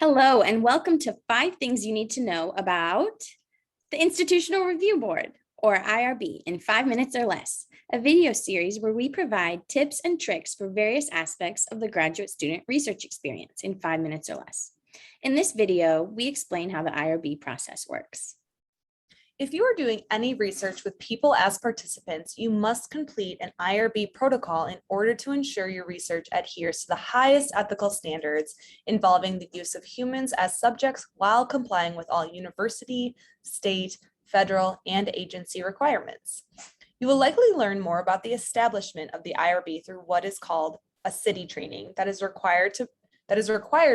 Hello, and welcome to 5 Things You Need to Know About the Institutional Review Board, or IRB, in 5 minutes or less, a video series where we provide tips and tricks for various aspects of the graduate student research experience in 5 minutes or less. In this video, we explain how the IRB process works. If you are doing any research with people as participants, you must complete an IRB protocol in order to ensure your research adheres to the highest ethical standards involving the use of humans as subjects while complying with all university, state, federal, and agency requirements. You will likely learn more about the establishment of the IRB through what is called a city training that is required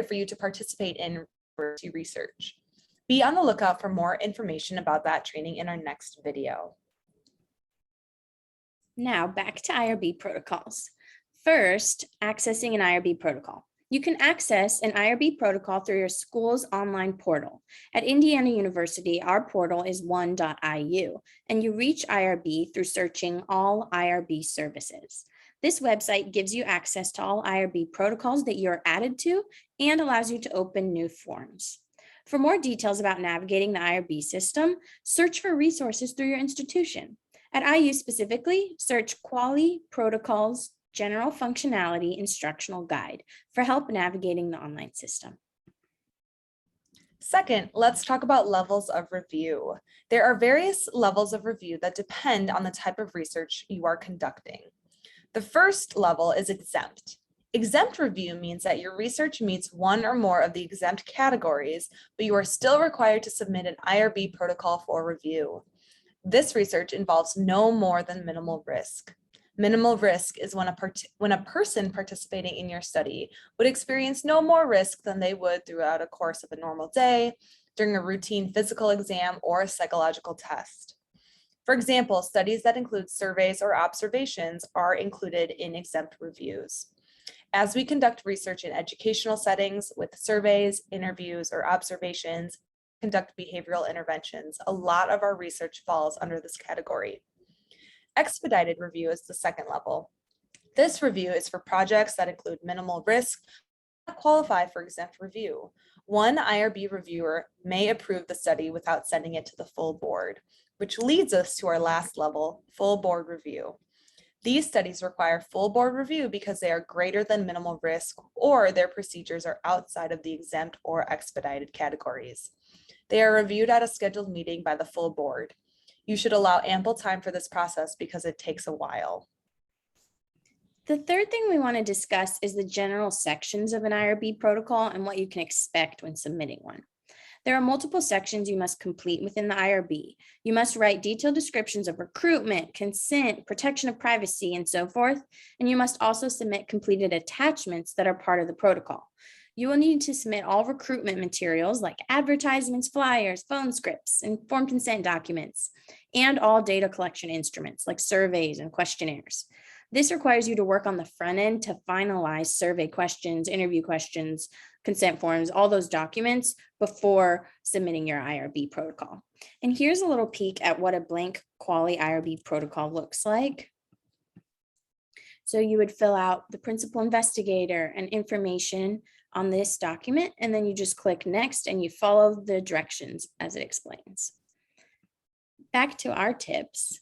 for you to participate in research. Be on the lookout for more information about that training in our next video. Now back to IRB protocols. First, accessing an IRB protocol. You can access an IRB protocol through your school's online portal. At Indiana University, our portal is one.iu, and you reach IRB through searching all IRB services. This website gives you access to all IRB protocols that you're added to and allows you to open new forms. For more details about navigating the IRB system, search for resources through your institution. At IU specifically, search Quality Protocols General Functionality Instructional Guide for help navigating the online system. Second, let's talk about levels of review. There are various levels of review that depend on the type of research you are conducting. The first level is exempt. Exempt review means that your research meets one or more of the exempt categories, but you are still required to submit an IRB protocol for review. This research involves no more than minimal risk. Minimal risk is when a person participating in your study would experience no more risk than they would throughout a course of a normal day, during a routine physical exam, or a psychological test. For example, studies that include surveys or observations are included in exempt reviews. As we conduct research in educational settings with surveys, interviews, or observations, conduct behavioral interventions, a lot of our research falls under this category. Expedited review is the second level. This review is for projects that include minimal risk, but qualify for exempt review. One IRB reviewer may approve the study without sending it to the full board, which leads us to our last level, full board review. These studies require full board review because they are greater than minimal risk or their procedures are outside of the exempt or expedited categories. They are reviewed at a scheduled meeting by the full board. You should allow ample time for this process because it takes a while. The third thing we want to discuss is the general sections of an IRB protocol and what you can expect when submitting one. There are multiple sections you must complete within the IRB. You must write detailed descriptions of recruitment, consent, protection of privacy, and so forth. And you must also submit completed attachments that are part of the protocol. You will need to submit all recruitment materials like advertisements, flyers, phone scripts, informed consent documents, and all data collection instruments like surveys and questionnaires. This requires you to work on the front end to finalize survey questions, interview questions, consent forms, all those documents before submitting your IRB protocol. And here's a little peek at what a blank quality IRB protocol looks like. So you would fill out the principal investigator and information on this document, and then you just click next and you follow the directions as it explains. Back to our tips.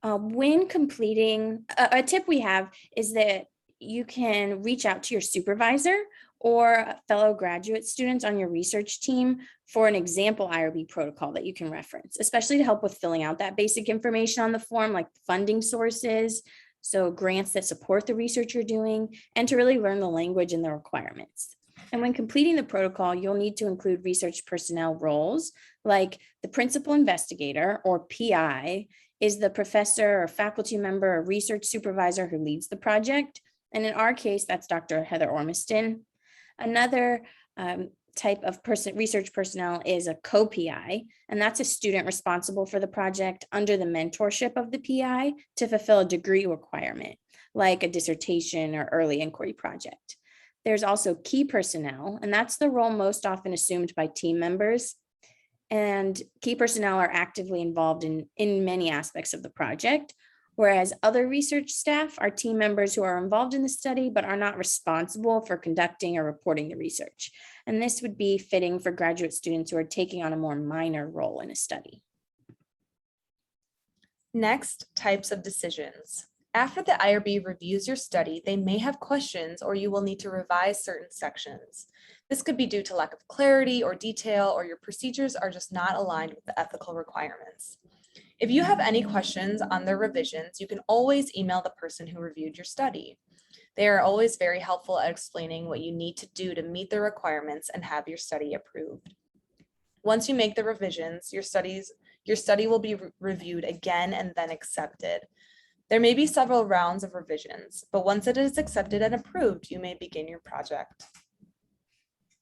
When completing, a tip we have is that you can reach out to your supervisor or fellow graduate students on your research team for an example IRB protocol that you can reference, especially to help with filling out that basic information on the form, like funding sources, so grants that support the research you're doing, and to really learn the language and the requirements. And when completing the protocol, you'll need to include research personnel roles, like the principal investigator, or PI, is the professor or faculty member or research supervisor who leads the project. And in our case, that's Dr. Heather Ormiston. Another type of research personnel is a co-PI, and that's a student responsible for the project under the mentorship of the PI to fulfill a degree requirement, like a dissertation or early inquiry project. There's also key personnel, and that's the role most often assumed by team members. And key personnel are actively involved in many aspects of the project, whereas other research staff are team members who are involved in the study but are not responsible for conducting or reporting the research. And this would be fitting for graduate students who are taking on a more minor role in a study. Next, types of decisions. After the IRB reviews your study, they may have questions or you will need to revise certain sections. This could be due to lack of clarity or detail, or your procedures are just not aligned with the ethical requirements. If you have any questions on the revisions, you can always email the person who reviewed your study. They are always very helpful at explaining what you need to do to meet the requirements and have your study approved. Once you make the revisions, your study will be reviewed again and then accepted. There may be several rounds of revisions, but once it is accepted and approved, you may begin your project.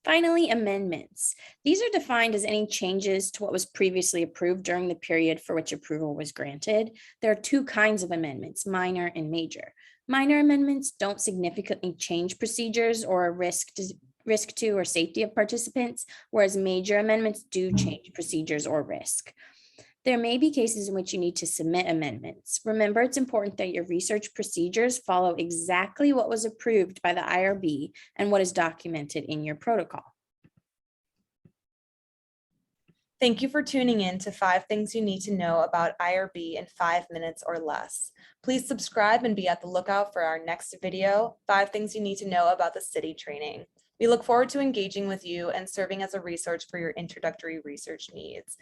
Finally, amendments. These are defined as any changes to what was previously approved during the period for which approval was granted. There are two kinds of amendments, minor and major. Minor amendments don't significantly change procedures or risk to or safety of participants, whereas major amendments do change procedures or risk. There may be cases in which you need to submit amendments. Remember, it's important that your research procedures follow exactly what was approved by the IRB and what is documented in your protocol. Thank you for tuning in to 5 Things You Need to Know About IRB in 5 minutes or less. Please subscribe and be at the lookout for our next video, 5 Things You Need to Know About the City Training. We look forward to engaging with you and serving as a resource for your introductory research needs.